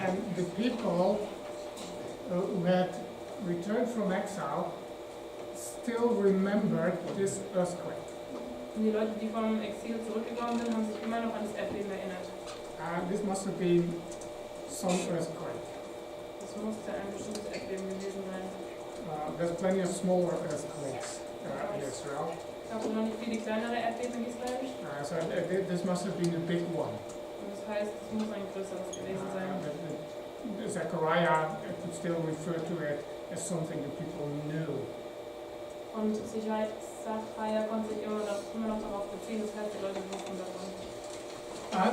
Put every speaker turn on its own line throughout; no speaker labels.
and the people who had returned from exile still remembered this earthquake.
Und die Leute, die vom Exil zurückgekommen sind, haben sich immer noch an das Erdbeben erinnert.
This must have been some earthquake.
Das musste ein bestimmtes Erdbeben gewesen sein.
There's plenty of smaller earthquakes in Israel.
Es gab noch nicht viele kleinere Erdbeben in Israel.
So this must have been a big one.
Und das heißt, es muss ein größeres gewesen sein.
Zechariah could still refer to it as something that people knew.
Und Sicherheitssachreiher konnte sich immer noch darauf beziehen, das heißt, die Leute wussten davon.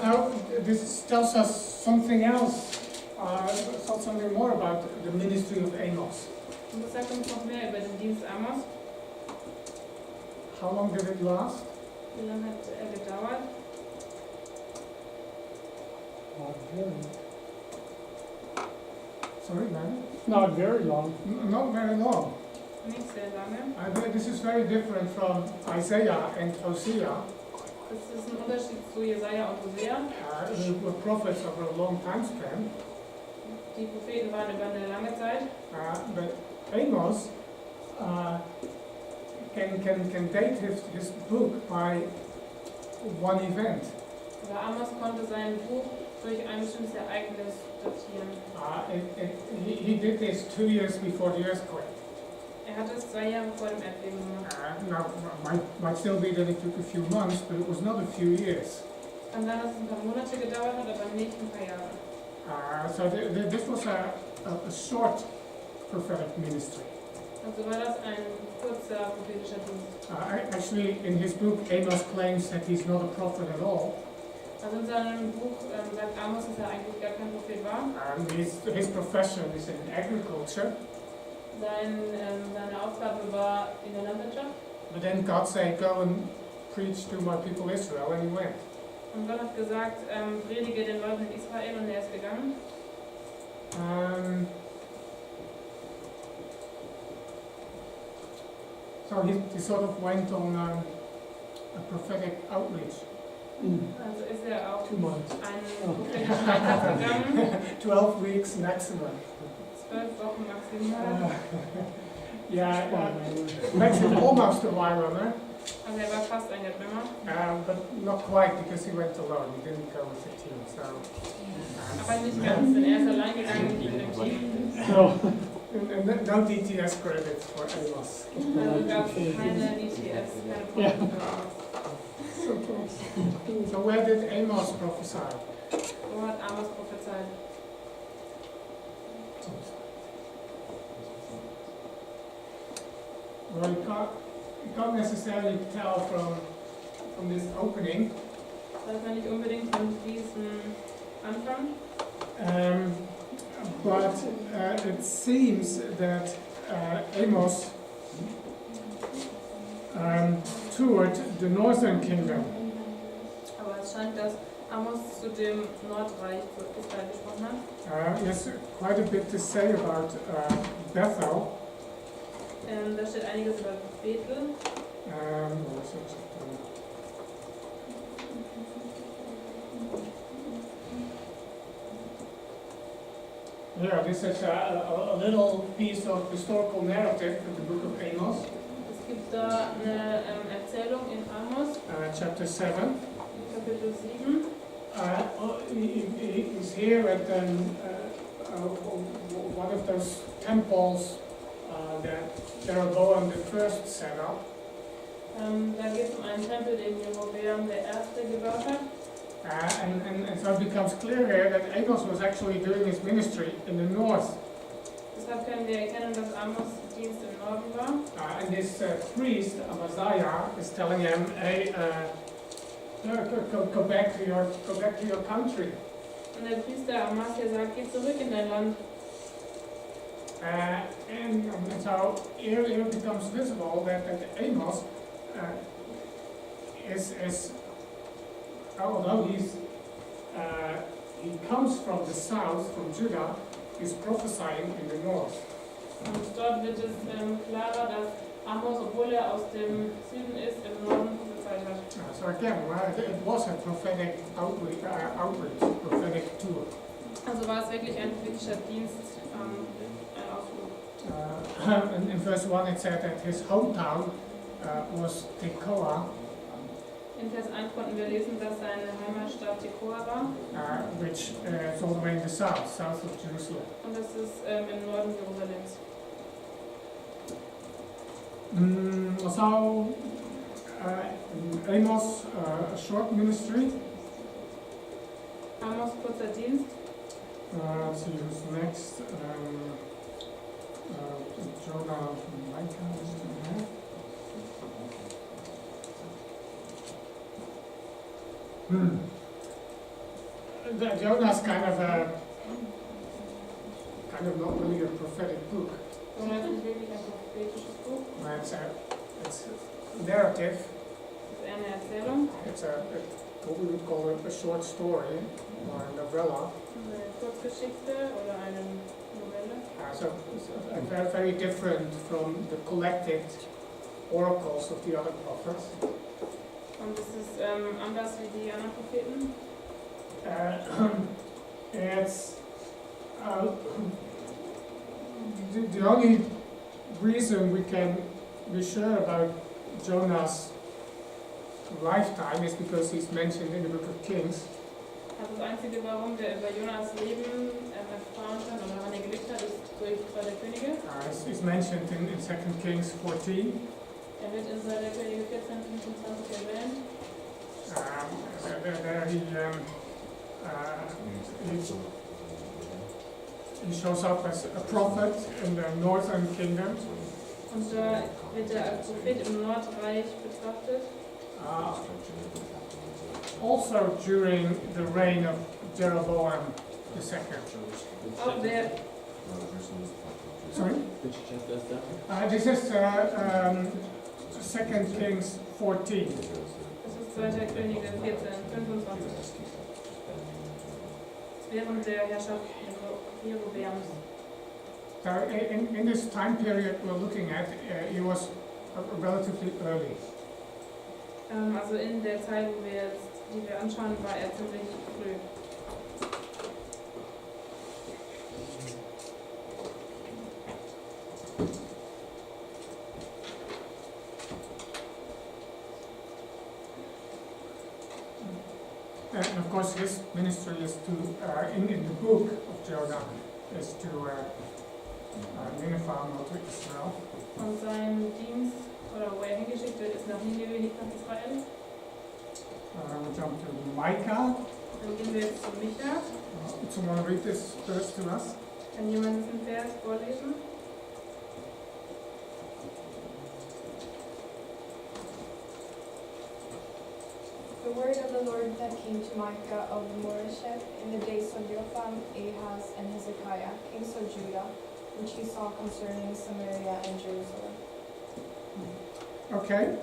Now, this tells us something else, something more about the ministry of Amos.
Und das sagt uns noch mehr über den Dienst Amos.
How long did it last?
Wie lange hat er gedauert?
Sorry, man?
Not very long.
Not very long.
Nicht sehr lange.
This is very different from Isaiah and Hosea.
Das ist ein Unterschied zu Jesaja und Hosea.
Who were prophets over a long time span.
Die Propheten waren über eine lange Zeit.
But Amos can date his book by one event.
Aber Amos konnte sein Buch durch ein bestimmtes Ereignis datieren.
He did this 2 years before the earthquake.
Er hat es 2 Jahre vor dem Erdbeben gemacht.
Now, might still be that it took a few months, but it was not a few years.
Kann sein, dass es ein paar Monate gedauert hat, aber nicht ein paar Jahre.
So this was a short prophetic ministry.
Also war das ein kurzer prophetischer Dienst.
Actually, in his book, Amos claims that he's not a prophet at all.
Also in seinem Buch sagt Amos, dass er eigentlich gar kein Prophet war.
His profession is in agriculture.
Seine Aufgabe war in der Landwirtschaft.
But then God said, go and preach to my people Israel, and he went.
Und Gott hat gesagt, predige den Leuten in Israel, und er ist gegangen.
So he sort of went on a prophetic outreach.
Also ist er auf
2 months.
einen prophetischen Einsatz gegangen.
12 weeks maximum.
12 Wochen maximal.
Maximum almost a Wilrens,
Also er war fast ein Erdbeben.
but not quite because he went alone. He didn't go with the team. So.
Aber nicht ganz, denn er ist allein gegangen mit dem Team.
No.
No DTS credits for Amos.
Also gab es keine DTS, keine Punkte für Amos.
So where did Amos prophesy?
Wo hat Amos prophezeit?
Well, you can't necessarily tell from this opening.
Das weiß man nicht unbedingt von diesem Anfang.
But it seems that Amos toured the northern kingdom.
Aber es scheint, dass Amos zu dem Nordreich zu Israel gesprochen hat.
There's quite a bit to say about Bethel.
Da steht einiges über Bethel.
Yeah, this is a little piece of historical narrative in the book of Amos.
Es gibt da eine Erzählung in Amos,
Chapter 7.
Kapitel 7.
He's here at one of those temples that Jeroboam the first set up.
Da geht es um einen Tempel, den Jerobeam der Erste gebaut hat.
And so it becomes clear here that Amos was actually doing his ministry in the north.
Deshalb können wir erkennen, dass Amos Dienst im Norden war.
And this priest, Amaziah, is telling him, hey, go back to your country.
Und der Priester Amaziah sagt, geh zurück in dein Land.
And so here it becomes visible that Amos is although he comes from the south, from Judah, he's prophesying in the north.
Und dort wird es klarer, dass Amos, obwohl er aus dem Süden ist, im Norden prophezeit hat.
So again, it was a prophetic outreach, prophetic tour.
Also war es wirklich ein politischer Dienst, ein Ausflug.
In verse 1 it said that his hometown was Tekoa,
In Vers 1 konnten wir lesen, dass seine Heimatstadt Tekoa war.
which is all the way in the south of Jerusalem.
Und das ist im Norden Jerusalems.
Also, Amos, a short ministry.
Amos kurzer Dienst.
Let's see who's next. Jonah, Micah, is to have. Jonah's kind of not really a prophetic book.
Jonah ist nicht wirklich ein prophetisches Buch.
It's a narrative.
Es ist eher eine Erzählung.
It's what we would call a short story or a novella.
Eine Kurzgeschichte oder eine Novelle.
So very, very different from the collected oracles of the other prophets.
Und es ist anders wie die anderen Propheten.
It's the only reason we can be sure about Jonah's lifetime is because he's mentioned in the book of Kings.
Also das Einzige, warum wir über Jonas Leben erfahren können oder wann er gelebt hat, ist durch 2. Könige.
It's mentioned in 2 Kings 14.
Er wird in 2. Könige 14, 25 erwähnt.
There he shows up as a prophet in the northern kingdom.
Und da wird er als Prophet im Nordreich betrachtet.
Also during the reign of Jeroboam II.
Auch der,
Sorry? This is 2 Kings 14.
das ist 2. Könige 14, 25. Während der Herrschaft Jerobeams.
So in this time period we're looking at, he was relatively early.
Also in der Zeit, die wir anschauen, war er ziemlich früh.
And of course his ministry is to, in the book of Jonah, is to Nineveh, not to Israel.
Und sein Dienst, oder wo er hingeschickt wird, ist nach Nineveh, nicht nach Israel.
We jump to Micah.
Dann gehen wir jetzt zu Micha.
Someone read this verse to us?
Kann jemand diesen Vers vorlesen?
The word of the Lord that came to Micah of Moresheth in the days of Jotham, Ahaz, and Hezekiah, kings of Judah, which he saw concerning Samaria and Jerusalem.
Okay.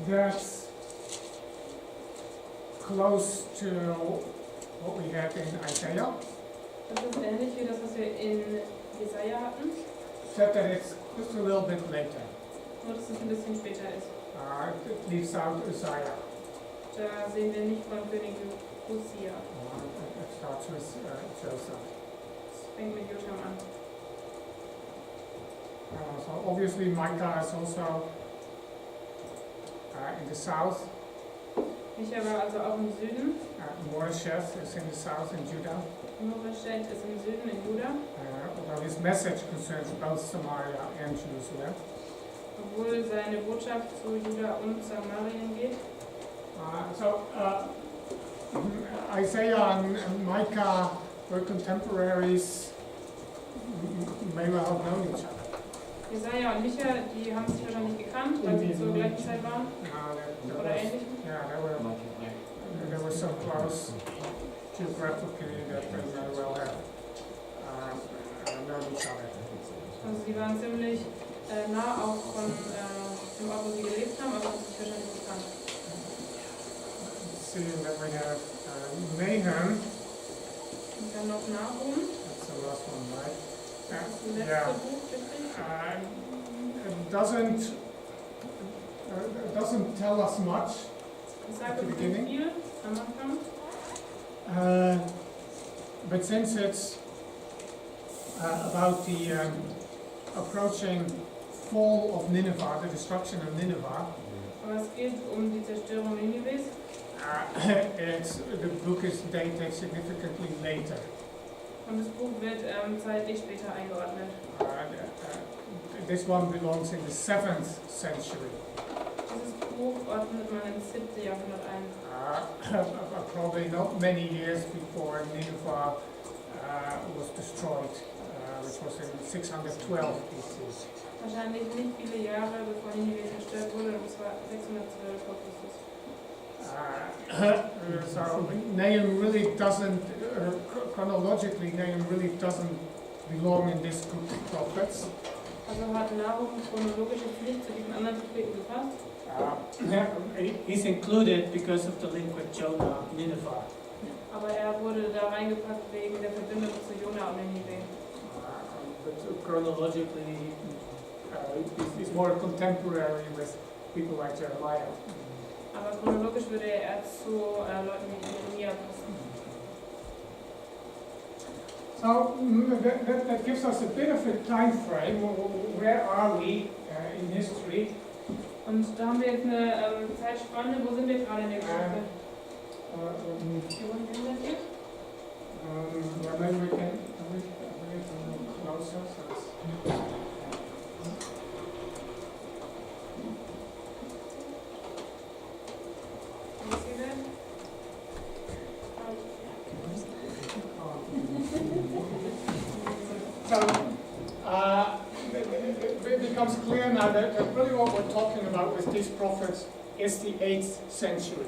That's close to what we have in Isaiah,
Das ist ähnlich wie das, was wir in Jesaja hatten,
except that it's just a little bit later.
nur dass es ein bisschen später ist.
It leaves out Uzziah.
Da sehen wir nicht von König Josia.
It starts with Joseph.
Es fängt mit Jotham an.
So obviously Micah is also in the south.
Micha war also auch im Süden.
Moresheth is in the south in Judah.
Moresheth ist im Süden in Juda.
Although his message concerns both Samaria and Jerusalem.
Obwohl seine Botschaft zu Juda und Samarien geht.
Isaiah and Micah were contemporaries, may well have known each other.
Jesaja und Micha, die haben sich wahrscheinlich gekannt, weil sie zur gleichen Zeit waren. Oder ähnlich.
Yeah, they were so close geographically that they may well have known each other.
Also sie waren ziemlich nah auch von dem Ort, wo sie gelebt haben, aber haben sich wahrscheinlich gekannt.
Seeing that we have Nahum.
Und dann noch Nahum.
That's the last one, right?
Das ist das letzte Buch, richtig?
It doesn't tell us much.
Ich sage uns nicht viel am Anfang.
But since it's about the approaching fall of Nineveh, the destruction of Nineveh,
Aber es geht um die Zerstörung Ninives.
the book is dated significantly later.
Und das Buch wird zeitlich später eingeordnet.
This one belongs in the 7th century.
Dieses Buch ordnet man ins 7. Jahrhundert ein.
Probably not many years before Nineveh was destroyed, which was in 612 BC.
Wahrscheinlich nicht viele Jahre bevor Ninive zerstört wurde, und es war 612 vor Christus.
So Nahum really doesn't, chronologically, Nahum really doesn't belong in this group of prophets.
Also hat Nahum chronologisch jetzt nicht zu diesen anderen Propheten gepasst.
He's included because of the link with Jonah, Nineveh.
Aber er wurde da reingepackt wegen der Verbindung zu Jona und Ninive.
But chronologically, he's more contemporary with people like Jeremiah.
Aber chronologisch würde er eher zu Leuten wie Jeremia passen.
So that gives us a bit of a time frame. Where are we in history?
Und da haben wir jetzt eine Zeitspanne. Wo sind wir gerade in der Geschichte?
Maybe we can bring it a little closer.
Can you see that?
So it becomes clear now that really what we're talking about with these prophets is the 8th century.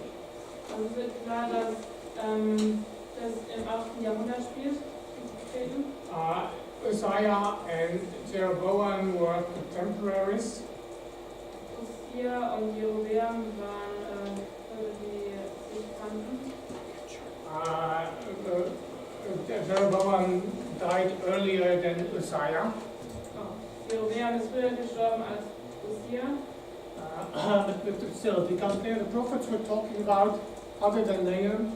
Also es wird klar, dass das im 8. Jahrhundert spielt, die Propheten.
Uzziah and Jeroboam were contemporaries.
Uzziah und Jerobeam waren die sich kannten.
Jeroboam died earlier than Uzziah.
Jerobeam ist früher gestorben als Uzziah.
But still, it becomes clear the prophets we're talking about, other than Nahum,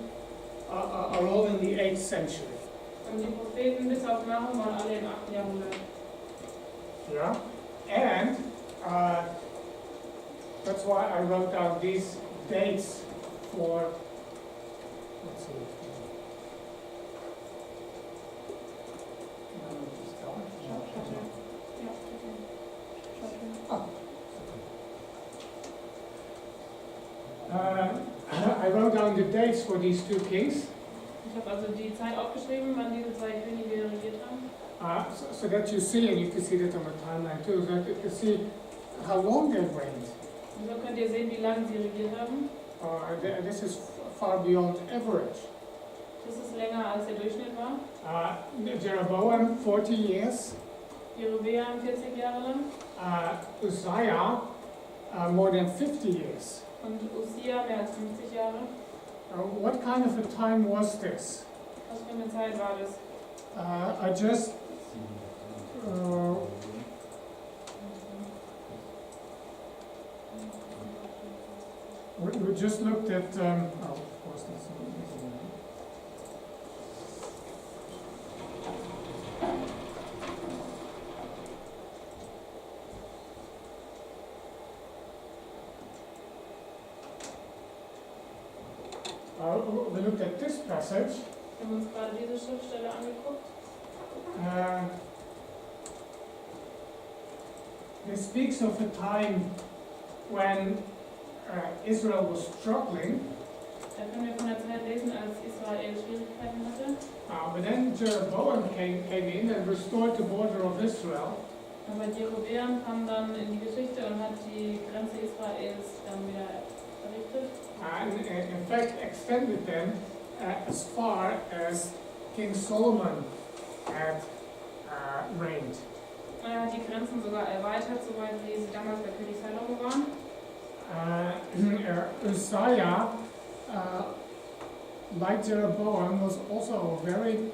are all in the 8th century.
Und die Propheten bis auf Nahum waren alle im 8. Jahrhundert.
Yeah, and that's why I wrote down these dates for. Let's see. I wrote down the dates for these two kings.
Ich habe also die Zeit aufgeschrieben, wann diese zwei Könige regiert haben.
So that you see, and you can see that on the timeline too, that you can see how long they've reigned.
Und so könnt ihr sehen, wie lange sie regiert haben.
This is far beyond average.
Das ist länger als der Durchschnitt war.
Jeroboam, 40 years.
Jerobeam 40 Jahre lang.
Uzziah, more than 50 years.
Und Uzziah mehr als 50 Jahre.
What kind of a time was this?
Was für eine Zeit war das?
I just we just looked at. Of course, that's not easy. We looked at this passage.
Wir haben uns gerade diese Schriftstelle angeguckt.
It speaks of a time when Israel was struggling.
Da können wir von der Zeit lesen, als Israel Schwierigkeiten hatte.
But then Jeroboam came in and restored the border of Israel.
Aber Jerobeam kam dann in die Geschichte und hat die Grenze Israels dann wieder errichtet.
And in fact extended them as far as King Solomon had reigned.
Er hat die Grenzen sogar erweitert, soweit wie sie damals bei König Salomo waren.
Uzziah, like Jeroboam, was also a very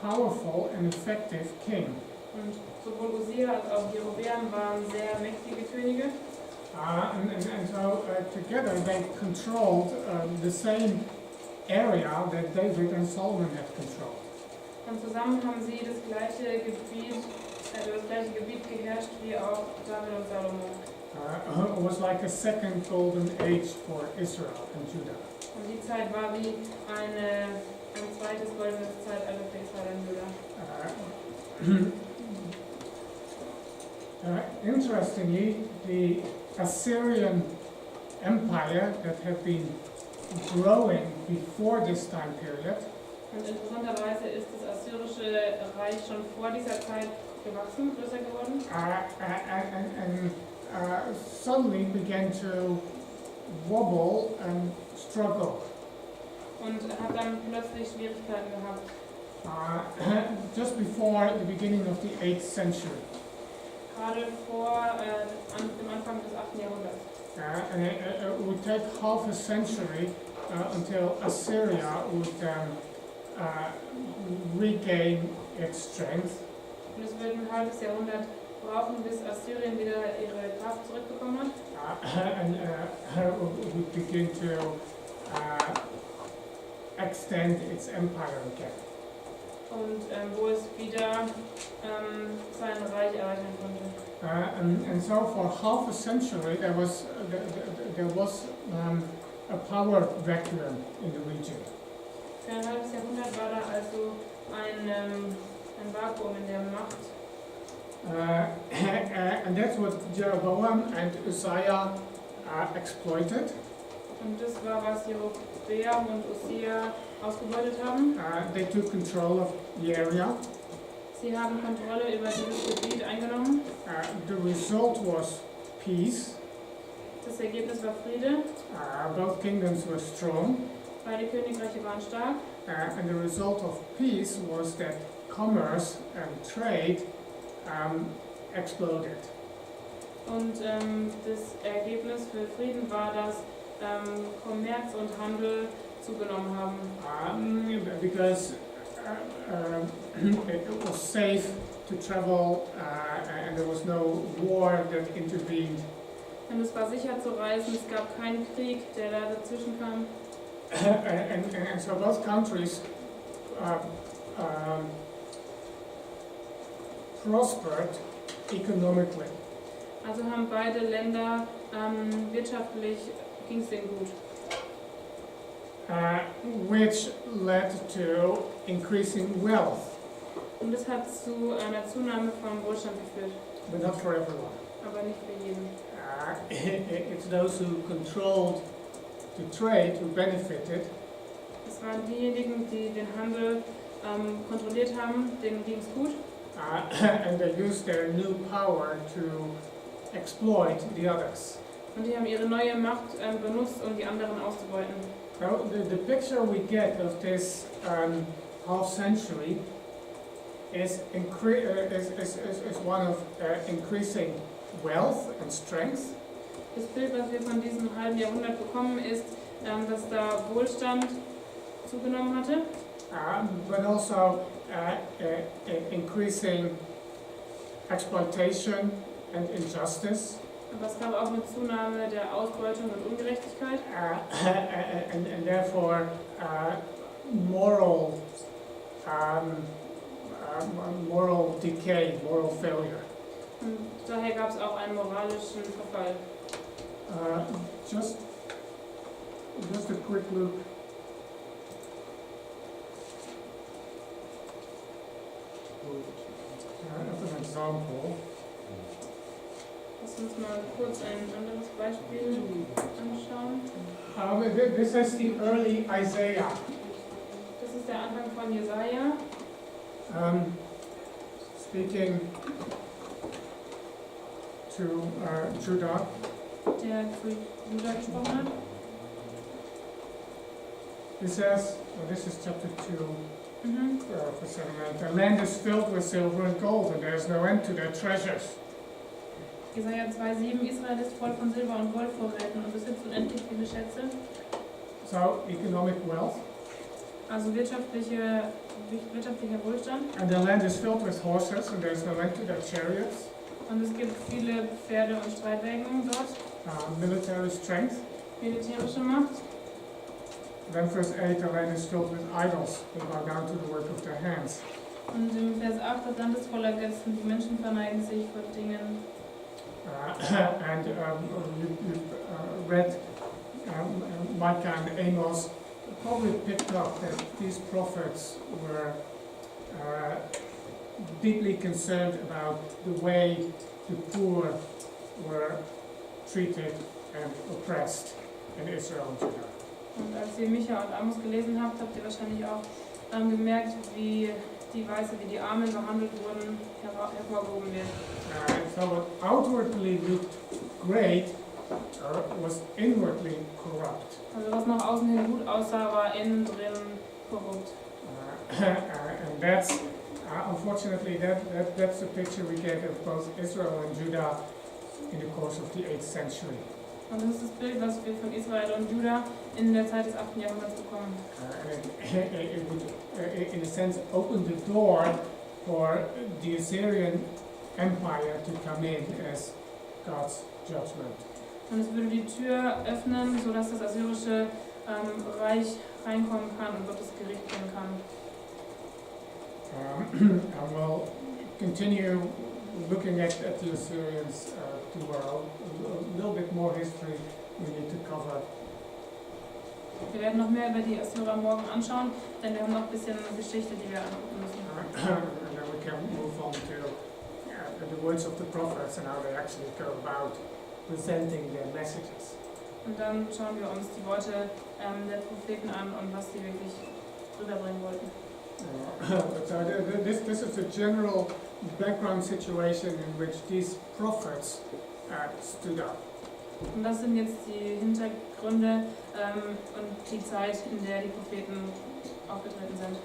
powerful and effective king.
Und sowohl Uzziah als auch Jerobeam waren sehr mächtige Könige.
And so together they controlled the same area that David and Solomon had controlled.
Und zusammen haben sie das gleiche Gebiet geherrscht wie auch David und Salomo.
It was like a second golden age for Israel and Judah.
Und die Zeit war wie ein zweites goldenes Zeitalter für Israel und Judah.
Interestingly, the Assyrian Empire that had been growing before this time period
Und interessanterweise ist das assyrische Reich schon vor dieser Zeit gewachsen, größer geworden.
and suddenly began to wobble and struggle.
Und hat dann plötzlich Schwierigkeiten gehabt.
Just before the beginning of the 8th century.
Gerade vor dem Anfang des 8. Jahrhunderts.
And it would take half a century until Assyria would regain its strength.
Und es wird ein halbes Jahrhundert brauchen, bis Assyrien wieder ihre Kraft zurückbekommen hat.
And would begin to extend its empire again.
Und wo es wieder sein Reich erreichen konnte.
And so for half a century there was a power vacuum in the region.
Für ein halbes Jahrhundert war da also ein Vakuum in der Macht.
And that's what Jeroboam and Uzziah exploited.
Und das war, was Jerobeam und Uzziah ausgebeutet haben.
They took control of the area.
Sie haben Kontrolle über dieses Gebiet eingenommen.
The result was peace.
Das Ergebnis war Friede.
Both kingdoms were strong.
Beide Königreiche waren stark.
And the result of peace was that commerce and trade exploded.
Und das Ergebnis für Frieden war, dass Kommerz und Handel zugenommen haben.
Because it was safe to travel and there was no war that intervened.
Und es war sicher zu reisen, es gab keinen Krieg, der da dazwischen kam.
And so both countries prospered economically.
Also haben beide Länder wirtschaftlich ging es denen gut.
Which led to increasing wealth,
Und das hat zu einer Zunahme von Wohlstand geführt,
but not for everyone.
aber nicht für jeden.
It's those who controlled the trade who benefited,
Es waren diejenigen, die den Handel kontrolliert haben, denen ging es gut.
and they used their new power to exploit the others.
Und die haben ihre neue Macht benutzt, um die anderen auszubeuten.
Now, the picture we get of this half century is one of increasing wealth and strength.
Das Bild, was wir von diesem halben Jahrhundert bekommen, ist, dass da Wohlstand zugenommen hatte,
But also increasing exploitation and injustice,
aber es gab auch eine Zunahme der Ausbeutung und Ungerechtigkeit
and therefore moral decay, moral failure.
und daher gab es auch einen moralischen Verfall.
Just a quick look. As an example.
Lass uns mal kurz ein anderes Beispiel anschauen.
This is the early Isaiah.
Das ist der Anfang von Jesaja,
Speaking to Judah.
der zu Juda gesprochen hat.
He says, this is chapter 2,
Mhm.
verse 7. The land is filled with silver and gold, and there is no end to their treasures.
Jesaja 2,7: Israel ist voll von Silber- und Goldvorräten und besitzt unendlich viele Schätze.
So, economic wealth.
Also wirtschaftlicher Wohlstand.
And the land is filled with horses, and there is no end to their chariots.
Und es gibt viele Pferde und Streitwagen dort.
Military strength.
Militärische Macht.
then verse 8, the land is filled with idols, they bow down to the work of their hands.
Und im Vers 8, das Land ist voller Götzen, die Menschen verneigen sich vor Dingen.
And you read Micah and Amos, probably picked up that these prophets were deeply concerned about the way the poor were treated and oppressed in Israel and Judah.
Und als ihr Micha und Amos gelesen habt, habt ihr wahrscheinlich auch gemerkt, wie die Weise, wie die Armen behandelt wurden, hervorgehoben wird.
So what outwardly looked great was inwardly corrupt.
Also was nach außen hin gut aussah, war innen drin korrupt.
And that's unfortunately that's the picture we get of both Israel and Judah in the course of the 8th century.
Und das ist das Bild, was wir von Israel und Juda in der Zeit des 8. Jahrhunderts bekommen.
It would, in a sense, open the door for the Assyrian Empire to come in as God's judgment.
Und es würde die Tür öffnen, sodass das assyrische Reich reinkommen kann und Gottes Gericht bringen kann.
And we'll continue looking at the Assyrians tomorrow. A little bit more history we need to cover.
Wir werden noch mehr über die Assyrer morgen anschauen, denn wir haben noch ein bisschen Geschichte, die wir angucken müssen.
And then we can move on to the words of the prophets and how they actually go about presenting their messages.
Und dann schauen wir uns die Worte der Propheten an und was sie wirklich rüberbringen wollten.
So this is the general background situation in which these prophets stood up.
Und das sind jetzt die Hintergründe und die Zeit, in der die Propheten aufgetreten sind.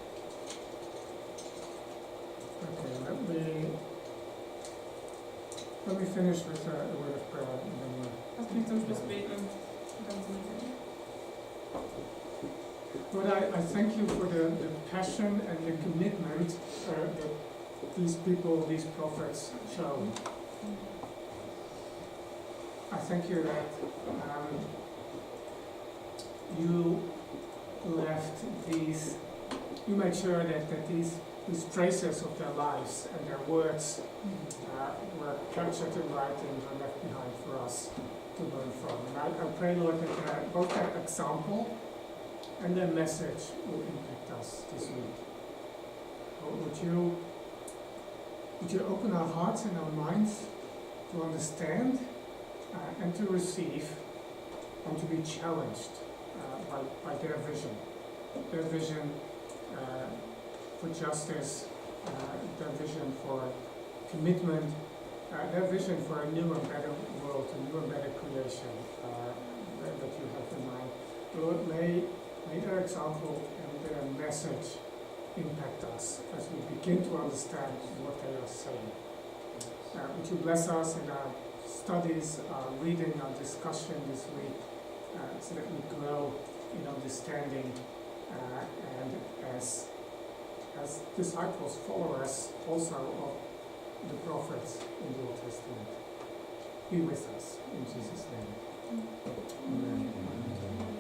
Okay, let me finish with a word of prayer. And then
Lasst mich zum Schluss beten. Und dann sind wir.
Lord, I thank you for the passion and the commitment that these people, these prophets show. I thank you that you left these, you made sure that these traces of their lives and their words were captured in writing and left behind for us to learn from. And I pray, Lord, that both their example and their message will impact us this week. Would you open our hearts and our minds to understand and to receive and to be challenged by their vision for justice, their vision for commitment, their vision for a new and better world, a new and better creation that you have in mind. Lord, may their example and their message impact us as we begin to understand what they are saying. Would you bless us in our studies, our reading, our discussion this week, so that we grow in understanding and as disciples, followers also of the prophets in the Old Testament. Be with us in Jesus' name. Amen.